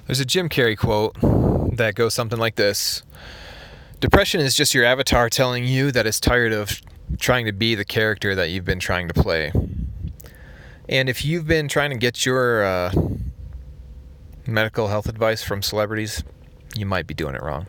There's a Jim Carrey quote that goes something like this. Depression is just your avatar telling you that it's tired of trying to be the character that you've been trying to play. And if you've been trying to get your medical health advice from celebrities, you might be doing it wrong.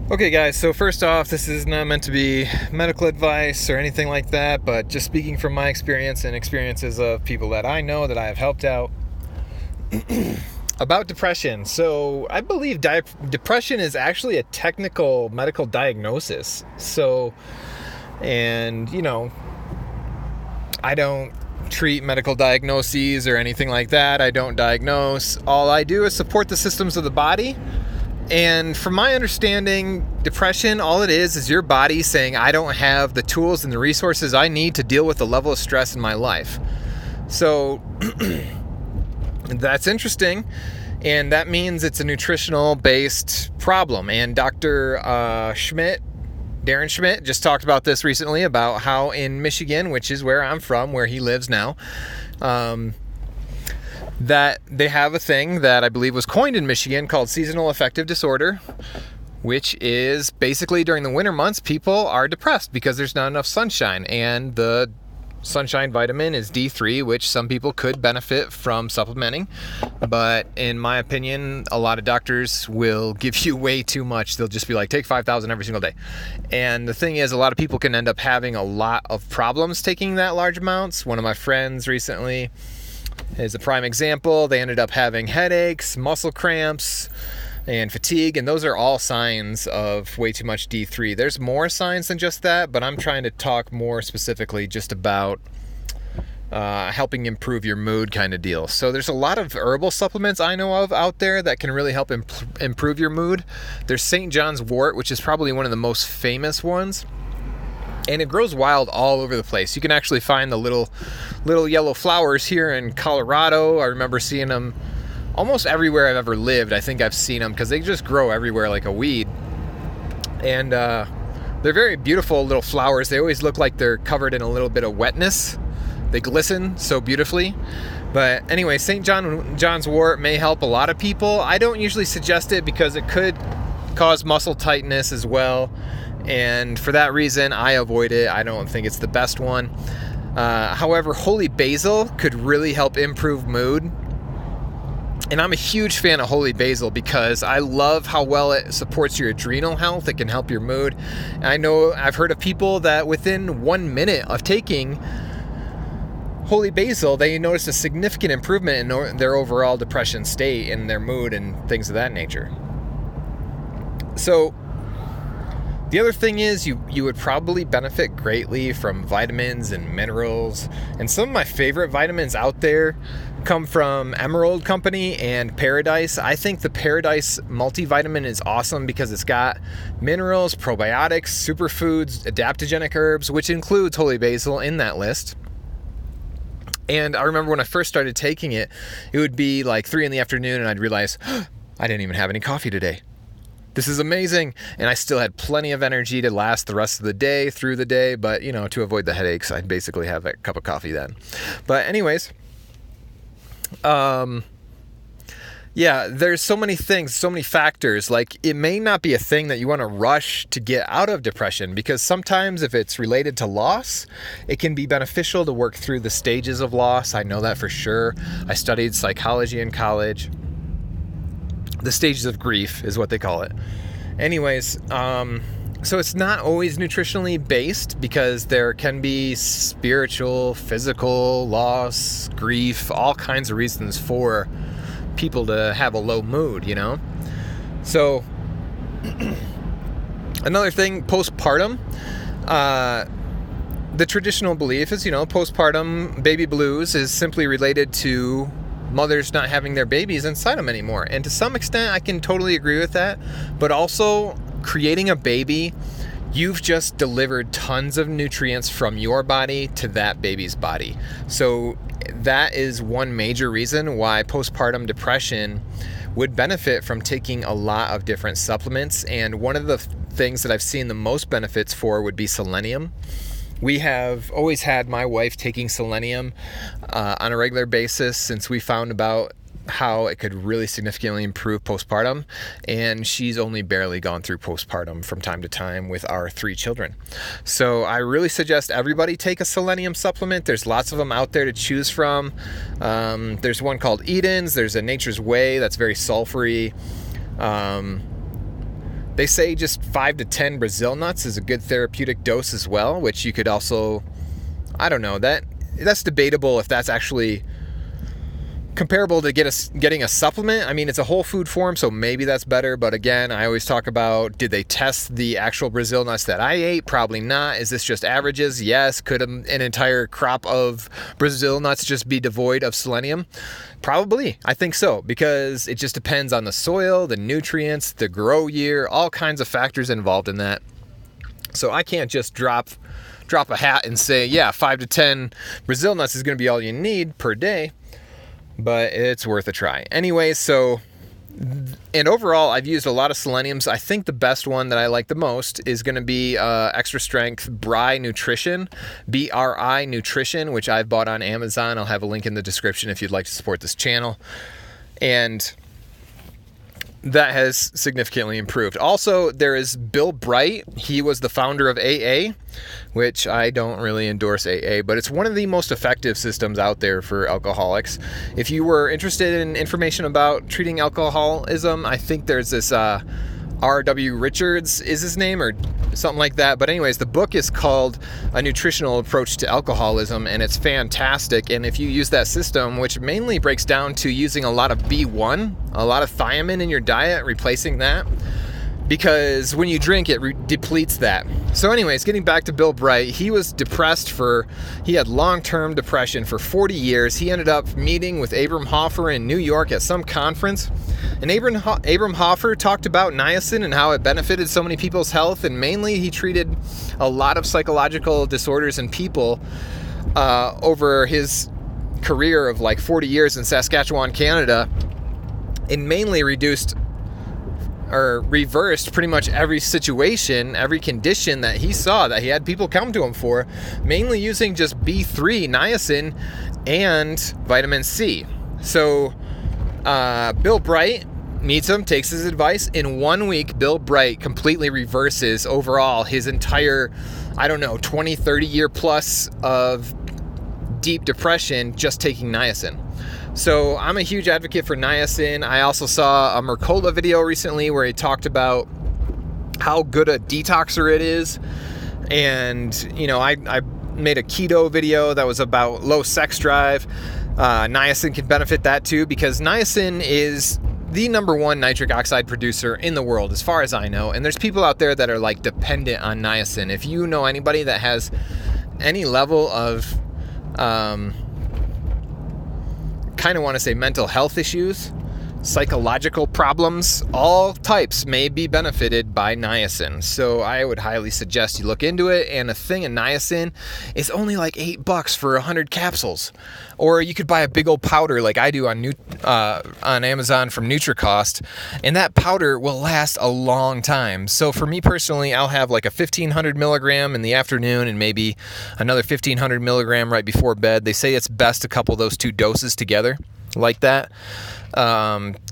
Okay guys, so first off, this is not meant to be medical advice or anything like that, but just speaking from my experience and experiences of people that I know that I have helped out about depression. So I believe depression is actually a technical medical diagnosis. And I don't treat medical diagnoses or anything like that. I don't diagnose. All I do is support the systems of the body. And from my understanding, depression, all it is your body saying, I don't have the tools and the resources I need to deal with the level of stress in my life. So that's interesting. And that means it's a nutritional based problem. And Dr. Darren Schmidt just talked about this recently, about how in Michigan, which is where I'm from, where he lives now, that they have a thing that I believe was coined in Michigan called seasonal affective disorder, which is basically during the winter months, people are depressed because there's not enough sunshine. And the sunshine vitamin is D3, which some people could benefit from supplementing. But in my opinion, a lot of doctors will give you way too much. They'll just be like, take 5,000 every single day. And the thing is, a lot of people can end up having a lot of problems taking that large amounts. One of my friends recently is a prime example. They ended up having headaches, muscle cramps, and fatigue, and those are all signs of way too much D3. There's more signs than just that, but I'm trying to talk more specifically just about helping improve your mood kind of deal. So there's a lot of herbal supplements I know of out there that can really help improve your mood. There's St. John's wort, which is probably one of the most famous ones. And it grows wild all over the place. You can actually find the little yellow flowers here in Colorado. I remember seeing them almost everywhere I've ever lived. I think I've seen them because they just grow everywhere like a weed. And they're very beautiful little flowers. They always look like they're covered in a little bit of wetness. They glisten so beautifully. But anyway, St. John's wort may help a lot of people. I don't usually suggest it because it could cause muscle tightness as well. And for that reason, I avoid it. I don't think it's the best one. However, holy basil could really help improve mood. And I'm a huge fan of holy basil because I love how well it supports your adrenal health. It can help your mood. And I know I've heard of people that within 1 minute of taking holy basil, they notice a significant improvement in their overall depression state and their mood and things of that nature. So the other thing is you would probably benefit greatly from vitamins and minerals. And some of my favorite vitamins out there come from Emerald Company and Paradise. I think the Paradise multivitamin is awesome because it's got minerals, probiotics, superfoods, adaptogenic herbs, which includes holy basil in that list. And I remember when I first started taking it, it would be like 3 p.m. and I'd realize, I didn't even have any coffee today. This is amazing. And I still had plenty of energy to last the rest of the day, through the day. But, to avoid the headaches, I'd basically have a cup of coffee then. But anyways, there's so many things, so many factors. Like, it may not be a thing that you want to rush to get out of depression, because sometimes if it's related to loss, it can be beneficial to work through the stages of loss. I know that for sure. I studied psychology in college. The stages of grief is what they call it. Anyways, so it's not always nutritionally based because there can be spiritual, physical loss, grief, all kinds of reasons for people to have a low mood, So another thing, postpartum. The traditional belief is, postpartum baby blues is simply related to mothers not having their babies inside them anymore. And to some extent, I can totally agree with that. But also, creating a baby, you've just delivered tons of nutrients from your body to that baby's body. So that is one major reason why postpartum depression would benefit from taking a lot of different supplements. And one of the things that I've seen the most benefits for would be selenium. We have always had my wife taking selenium on a regular basis since we found about how it could really significantly improve postpartum, and she's only barely gone through postpartum from time to time with our 3 children. So I really suggest everybody take a selenium supplement. There's lots of them out there to choose from. There's one called Eden's. There's a Nature's Way that's very sulfury. They say just 5 to 10 Brazil nuts is a good therapeutic dose as well, which you could also, I don't know, that's debatable if that's actually comparable to getting a supplement. I mean, it's a whole food form, so maybe that's better. But again, I always talk about, did they test the actual Brazil nuts that I ate? Probably not. Is this just averages? Yes. Could an entire crop of Brazil nuts just be devoid of selenium? Probably. I think so, because it just depends on the soil, the nutrients, the grow year, all kinds of factors involved in that. So I can't just drop a hat and say, yeah, 5 to 10 Brazil nuts is going to be all you need per day. But it's worth a try. Anyway, and overall, I've used a lot of seleniums. I think the best one that I like the most is going to be Extra Strength Bri Nutrition, BRI Nutrition, which I've bought on Amazon. I'll have a link in the description if you'd like to support this channel. And that has significantly improved. Also, there is Bill Bright. He was the founder of AA, which I don't really endorse AA, but it's one of the most effective systems out there for alcoholics. If you were interested in information about treating alcoholism, I think there's this R.W. Richards is his name, or something like that. But anyways, the book is called A Nutritional Approach to Alcoholism, and it's fantastic. And if you use that system, which mainly breaks down to using a lot of B1, a lot of thiamine in your diet, replacing that, because when you drink, it depletes that. So anyways, getting back to Bill Bright, he was depressed he had long-term depression for 40 years. He ended up meeting with Abram Hoffer in New York at some conference. And Abram Hoffer talked about niacin and how it benefited so many people's health. And mainly he treated a lot of psychological disorders in people over his career of like 40 years in Saskatchewan, Canada, and mainly reversed pretty much every situation, every condition that he saw that he had people come to him for, mainly using just B3, niacin, and vitamin C. So Bill Bright meets him, takes his advice. In 1 week, Bill Bright completely reverses overall his entire, 20, 30 year plus of deep depression just taking niacin. So I'm a huge advocate for niacin. I also saw a Mercola video recently where he talked about how good a detoxer it is. And, I made a keto video that was about low sex drive. Niacin can benefit that too, because niacin is the number 1 nitric oxide producer in the world, as far as I know. And there's people out there that are like dependent on niacin. If you know anybody that has any level of, kind of want to say mental health issues, psychological problems, all types may be benefited by niacin. So I would highly suggest you look into it. And a thing of niacin is only like $8 for 100 capsules. Or you could buy a big old powder like I do on Amazon from NutriCost, and that powder will last a long time. So for me personally, I'll have like a 1,500 milligram in the afternoon and maybe another 1,500 milligram right before bed. They say it's best to couple those 2 doses together like that,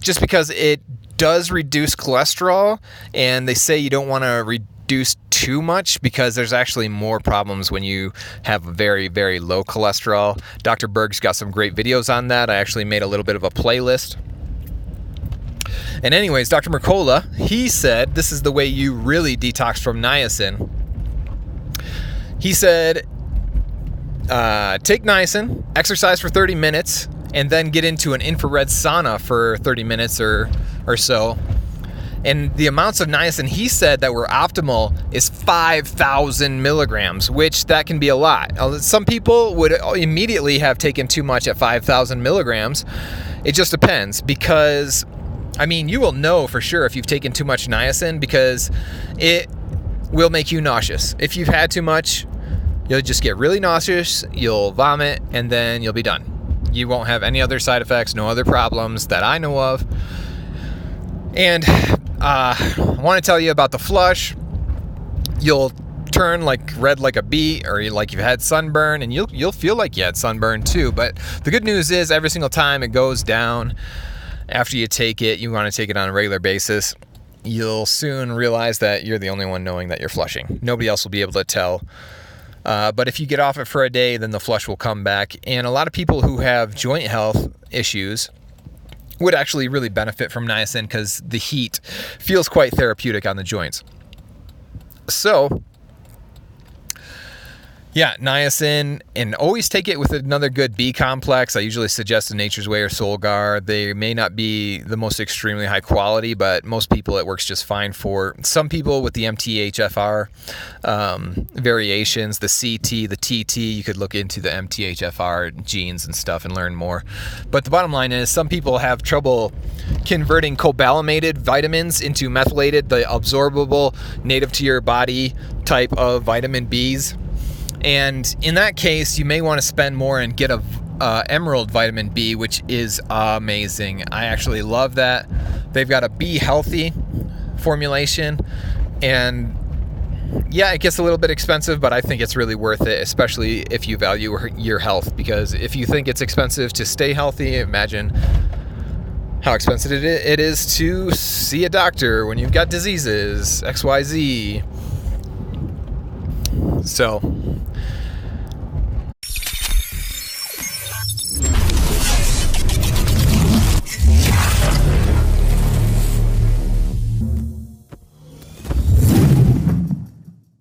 just because it does reduce cholesterol, and they say you don't want to reduce too much because there's actually more problems when you have very, very low cholesterol. Dr. Berg's got some great videos on that. I actually made a little bit of a playlist. And anyways, Dr. Mercola, he said this is the way you really detox from niacin. He said, take niacin, exercise for 30 minutes, and then get into an infrared sauna for 30 minutes or so. And the amounts of niacin he said that were optimal is 5,000 milligrams, which that can be a lot. Some people would immediately have taken too much at 5,000 milligrams. It just depends, because, you will know for sure if you've taken too much niacin, because it will make you nauseous. If you've had too much, you'll just get really nauseous, you'll vomit, and then you'll be done. You won't have any other side effects, no other problems that I know of. And I want to tell you about the flush. You'll turn like red like a beet, or like you've had sunburn, and you'll feel like you had sunburn too. But the good news is every single time it goes down after you take it, you want to take it on a regular basis, you'll soon realize that you're the only one knowing that you're flushing. Nobody else will be able to tell. But if you get off it for a day, then the flush will come back. And a lot of people who have joint health issues would actually really benefit from niacin because the heat feels quite therapeutic on the joints. So, yeah, niacin, and always take it with another good B complex. I usually suggest a Nature's Way or Solgar. They may not be the most extremely high quality, but most people it works just fine for. Some people with the MTHFR variations, the CT, the TT, you could look into the MTHFR genes and stuff and learn more. But the bottom line is some people have trouble converting cobalaminated vitamins into methylated, the absorbable, native to your body type of vitamin Bs. And in that case, you may want to spend more and get a Emerald vitamin B, which is amazing. I actually love that. They've got a Be Healthy formulation, and yeah, it gets a little bit expensive, but I think it's really worth it, especially if you value your health, because if you think it's expensive to stay healthy, imagine how expensive it is to see a doctor when you've got diseases, XYZ. So